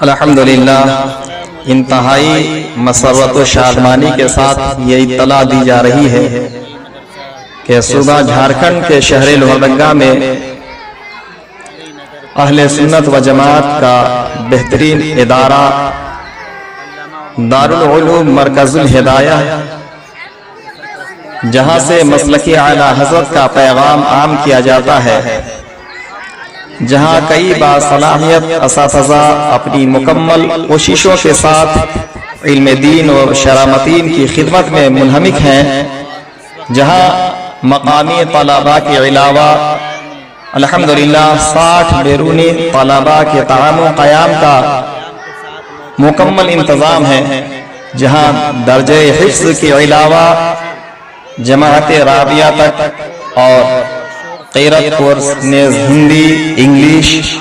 الحمدللہ انتہائی مسرت و شادمانی کے ساتھ یہ اطلاع دی جا رہی ہے کہ صوبہ جھارکھنڈ کے شہر لوہردنگا میں اہل سنت و جماعت کا بہترین ادارہ دارالعلوم مرکز الہدایہ، جہاں سے مسلکی اعلیٰ حضرت کا پیغام عام کیا جاتا ہے، جہاں کئی باصلاحیت اساتذہ اپنی مکمل کوششوں کے ساتھ علم دین و شرامتین کی خدمت میں منہمک ہیں، جہاں مقامی طلباء کے علاوہ الحمدللہ 60 بیرونی طلباء کے تعاون و قیام کا مکمل انتظام ہے، جہاں درجہ حفظ کے علاوہ جماعت رابعہ تک اور قرأت کورس نیز ہندی، انگلش